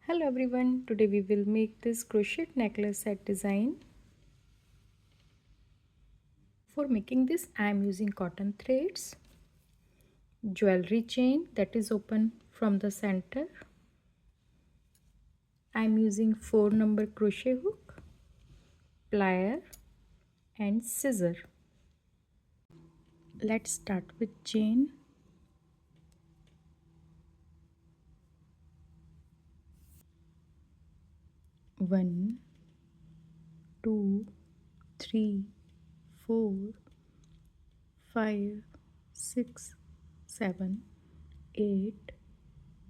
Hello everyone, today we will make this crochet necklace set design. For making this I am using cotton threads, jewelry chain that is open from the center. I am using 4 number crochet hook, plier and scissor. Let's start with chain. One, 2, 3, 4, 5, 6, 7, 8,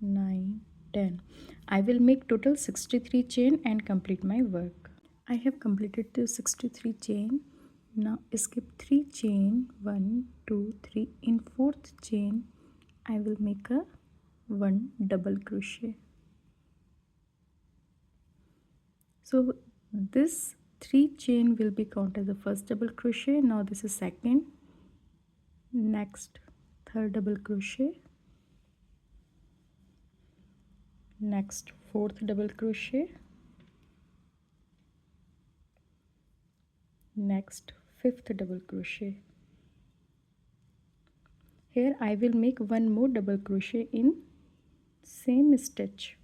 9, 10. I will make total 63 chain and complete my work. I have completed the 63 chain. Now skip 3 chain, 1, 2, 3. In 4th chain I will make a 1 double crochet. So this 3 chain will be counted as the first double crochet. Now this is second, next third double crochet, next 4th double crochet, next 5th double crochet. Here I will make one more double crochet in same stitch.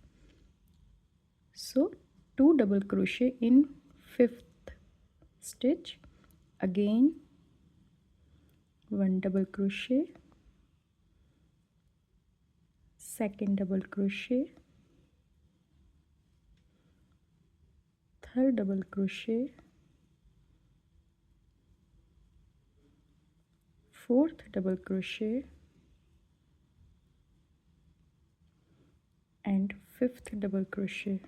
So 2 double crochet in 5th stitch, again 1 double crochet, second double crochet, third double crochet, fourth double crochet and 5th double crochet.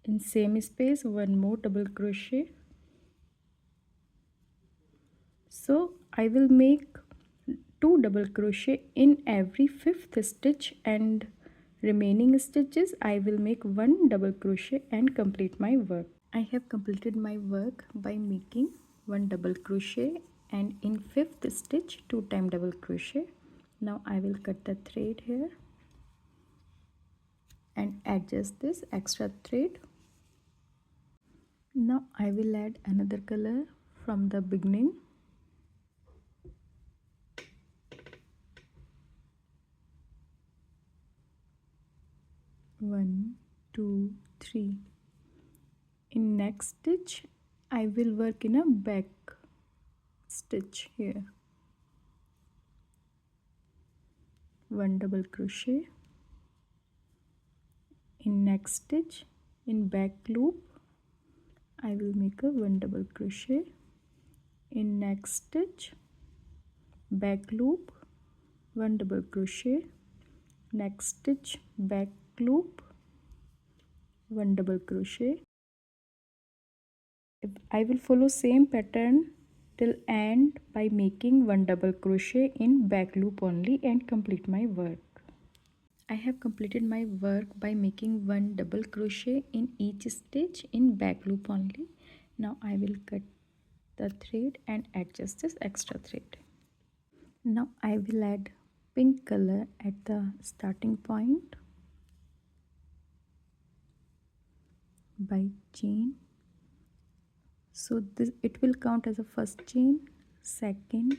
In same space one more double crochet. So I will make 2 double crochet in every 5th stitch, and remaining stitches I will make 1 double crochet and complete my work. I have completed my work by making 1 double crochet and in 5th stitch 2 time double crochet. Now I will cut the thread here and adjust this extra thread. Now I will add another color from the beginning. One, two, three. In next stitch I will work in a back stitch here. 1 double crochet. In next stitch in back loop I will make a 1 double crochet. In next stitch back loop 1 double crochet, next stitch back loop 1 double crochet. I will follow same pattern till end by making 1 double crochet in back loop only and complete my work. I have completed my work by making 1 double crochet in each stitch in back loop only. Now I will cut the thread and adjust this extra thread. Now I will add pink color at the starting point by chain. So this it will count as a first chain, second,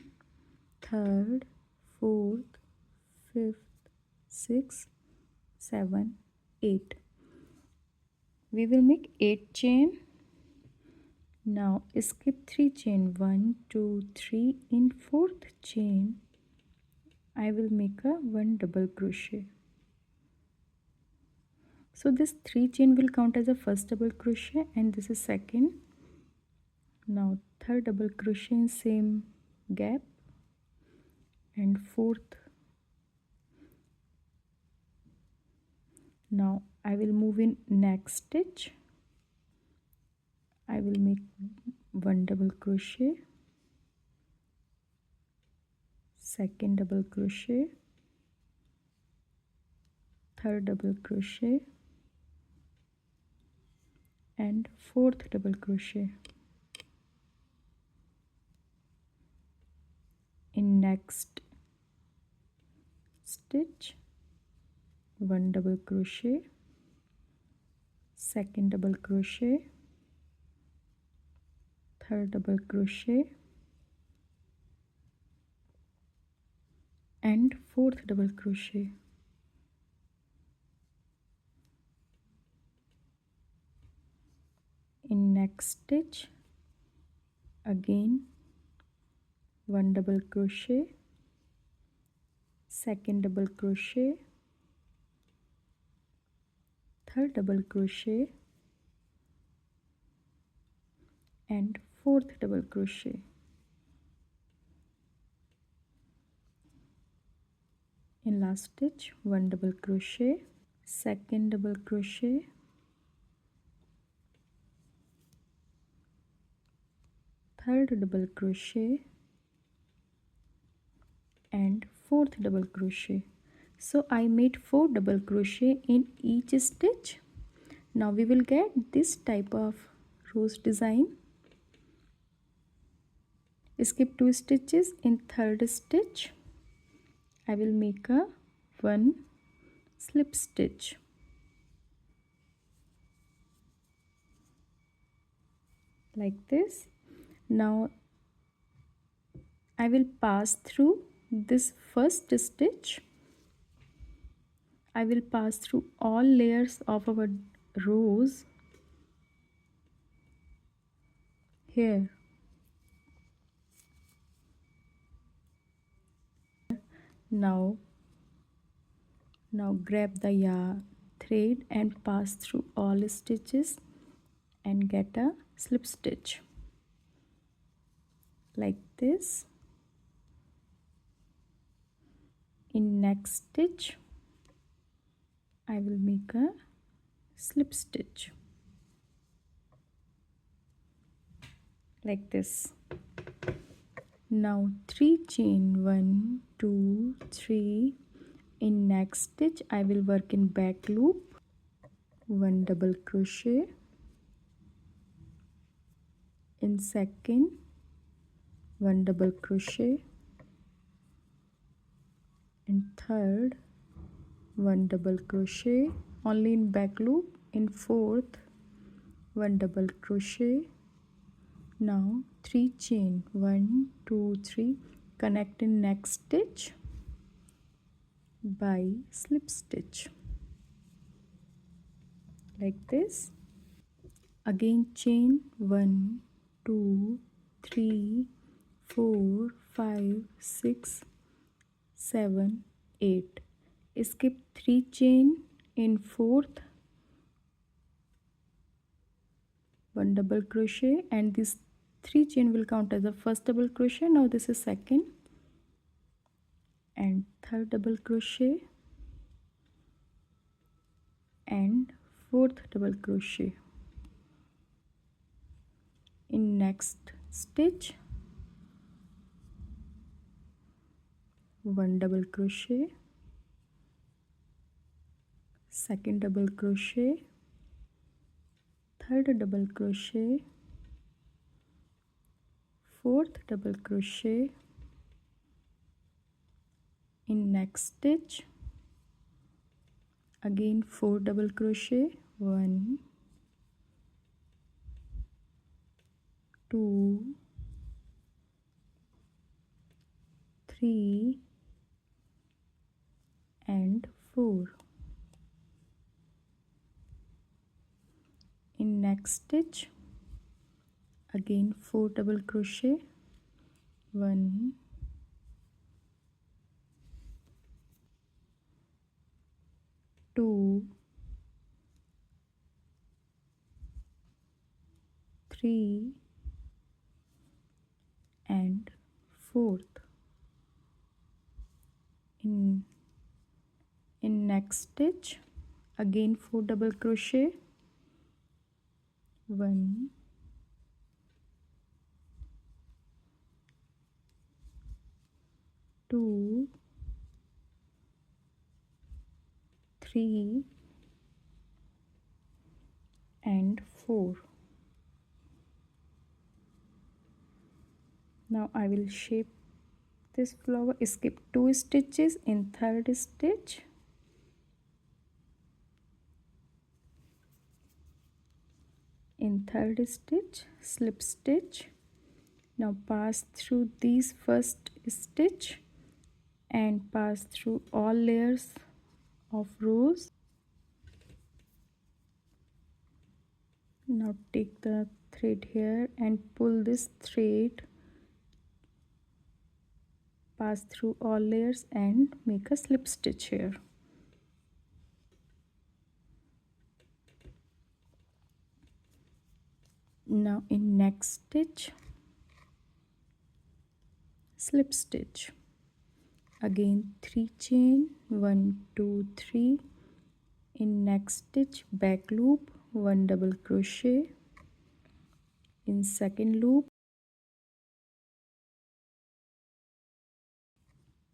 third, fourth, fifth, sixth, 7, 8. We will make 8 chain. Now skip 3 chain, 1, 2, 3. In 4th chain I will make a 1 double crochet. So this 3 chain will count as a first double crochet and this is second. Now third double crochet in same gap and 4th. Now I will move in next stitch. I will make 1 double crochet, second double crochet, third double crochet and 4th double crochet. In next stitch 1 double crochet, second double crochet, third double crochet and fourth double crochet. In next stitch, again 1 double crochet, second double crochet, third double crochet and fourth double crochet. In last stitch, 1 double crochet, second double crochet, third double crochet and fourth double crochet. So I made 4 double crochet in each stitch. Now we will get this type of rose design. Skip 2 stitches. In third stitch I will make a 1 slip stitch like this. Now I will pass through this first stitch. I will pass through all layers of our rose here. Now grab the yarn thread and pass through all stitches and get a slip stitch like this. In next stitch I will make a slip stitch like this. Now 3 chain, 1 2 3. In next stitch I will work in back loop, 1 double crochet, in second 1 double crochet, in third 1 double crochet only in back loop, in fourth 1 double crochet. Now 3 chain, 1 2 3, connect in next stitch by slip stitch like this. Again chain 1 2 3 4 5 6 7 8. Skip 3 chain. In fourth 1 double crochet and this 3 chain will count as the first double crochet. Now this is second and third double crochet and fourth double crochet. In next stitch 1 double crochet, second double crochet, third double crochet, fourth double crochet. In next stitch again 4 double crochet, 1 2 3 and 4. In next stitch again 4 double crochet, 1 2 3 and fourth. In next stitch again 4 double crochet, 1 2 3 and 4. Now I will shape this flower. Skip 2 stitches. In third stitch In third stitch, slip stitch. Now pass through these first stitch and pass through all layers of rows. Now take the thread here and pull this thread, pass through all layers and make a slip stitch here. Now in next stitch, slip stitch. Again 3 chain, 1 2 3. In next stitch, back loop, 1 double crochet. In second loop,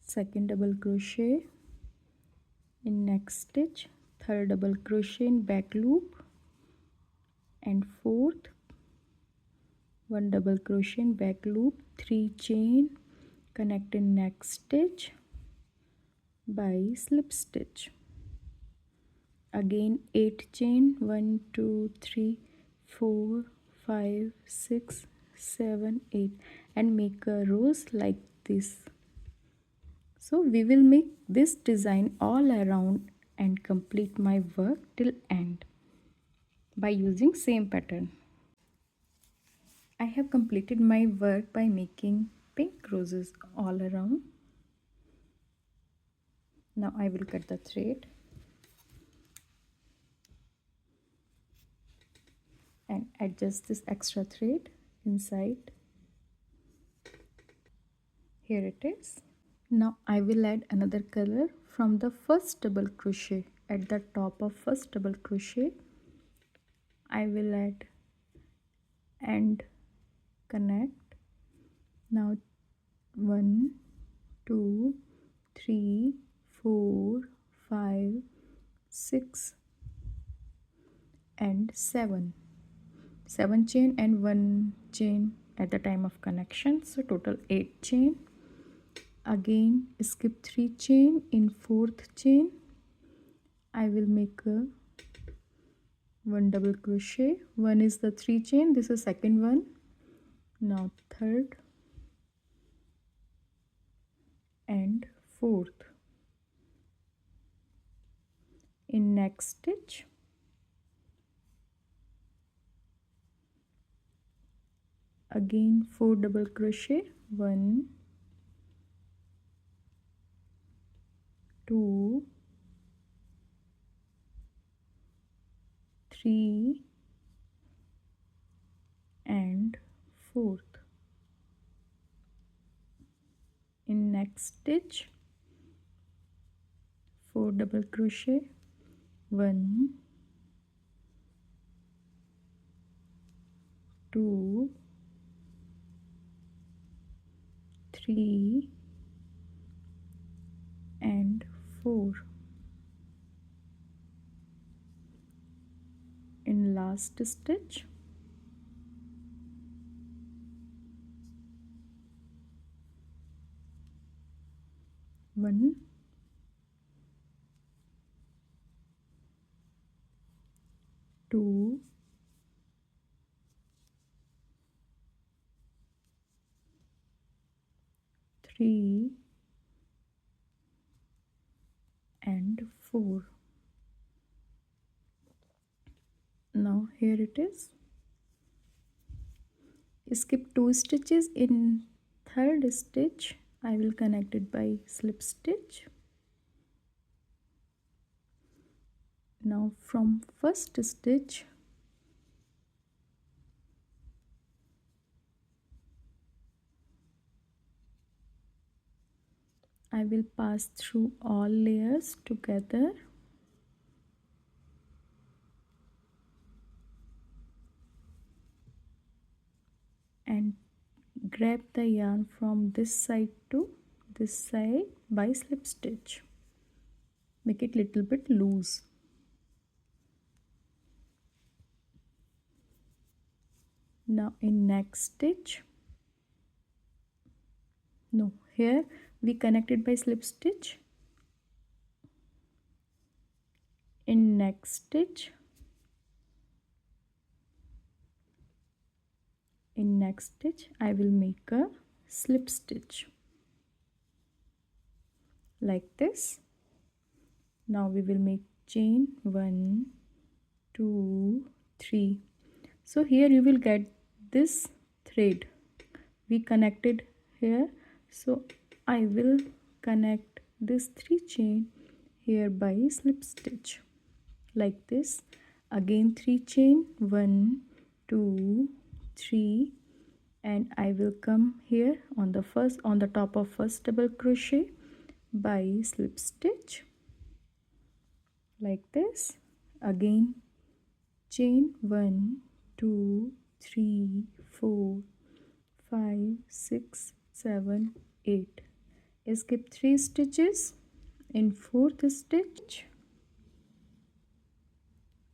second double crochet. In next stitch, third double crochet in back loop, and fourth, 1 double crochet in back loop, 3 chain, connect in next stitch by slip stitch. Again 8 chain, 1 2 3 4 5 6 7 8, and make a rows like this. So we will make this design all around and complete my work till end by using same pattern. I have completed my work by making pink roses all around. Now I will cut the thread and adjust this extra thread inside. Here it is. Now I will add another color from the first double crochet. At the top of first double crochet, I will add and connect. Now 1 2 3 4 5 6 and 7 chain and 1 chain at the time of connection, so total 8 chain. Again skip 3 chain. In fourth chain I will make a 1 double crochet. One is the 3 chain, this is second one. Now third and fourth. In next stitch, again 4 double crochet, 1 2 3 and fourth. In next stitch, 4 double crochet, 1 2 3 and 4. In last stitch, 1 2 3 and 4. Now here it is. Skip 2 stitches. In third stitch I will connect it by slip stitch. Now from first stitch I will pass through all layers together and grab the yarn from this side to this side by slip stitch. Make it little bit loose. Now in next stitch, no, here we connected by slip stitch. In next stitch In next stitch I will make a slip stitch like this. Now we will make chain 1 2 3. So here you will get this thread we connected here, so I will connect this 3 chain here by slip stitch like this. Again 3 chain 1 2 3, and I will come here on the top of first double crochet by slip stitch like this. Again chain 1 2 3 4 5 6 7 8. Skip 3 stitches. In fourth stitch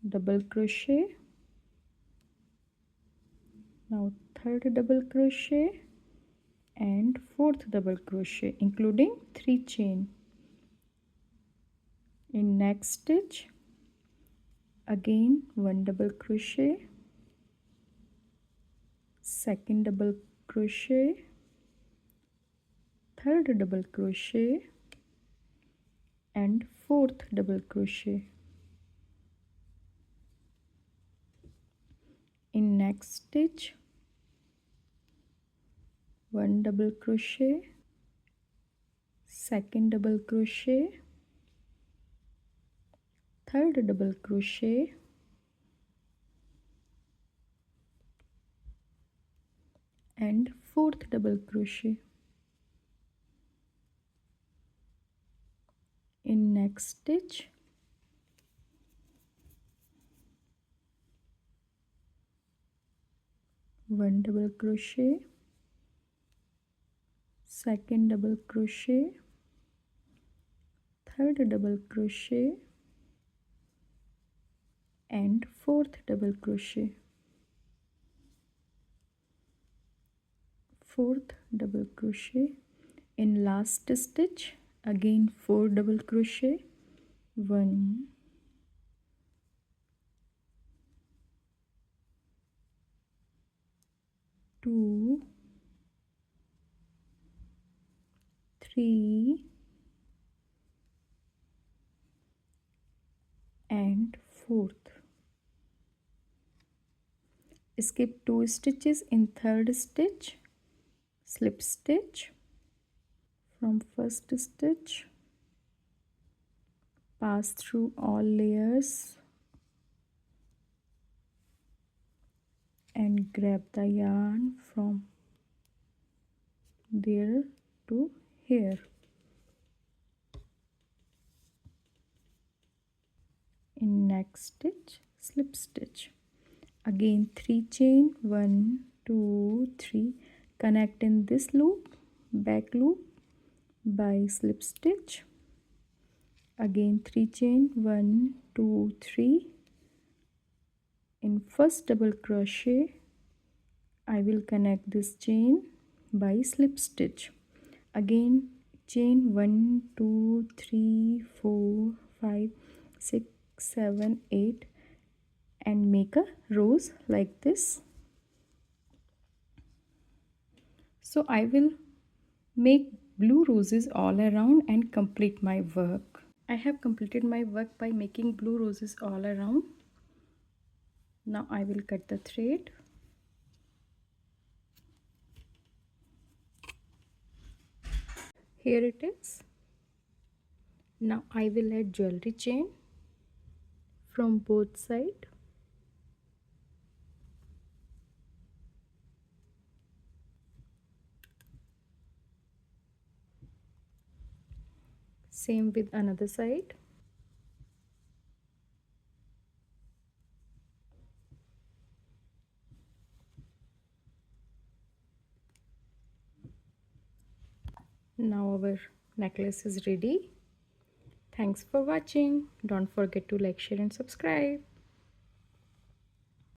double crochet. Now third double crochet and fourth double crochet including 3 chain. In next stitch again 1 double crochet, second double crochet, third double crochet and fourth double crochet. In next stitch 1 double crochet, second double crochet, third double crochet and fourth double crochet. In next stitch one double crochet, second double crochet, third double crochet and fourth double crochet, fourth double crochet. In last stitch again 4 double crochet, 1 2 3 and fourth. Skip 2 stitches in third stitch, slip stitch from first stitch, pass through all layers and grab the yarn from there to here. In next stitch slip stitch, again 3 chain, 1 2 3, connect in this loop, back loop by slip stitch, again 3 chain, 1 2 3. In first double crochet I will connect this chain by slip stitch, again chain 1 2 3 4 5 6 7 8 and make a rose like this. So I will make blue roses all around and complete my work. I have completed my work by making blue roses all around. Now I will cut the thread. Here it is. Now I will add jewelry chain from both sides. Same with another side. Now our necklace is ready. Thanks for watching. Don't forget to like, share and subscribe.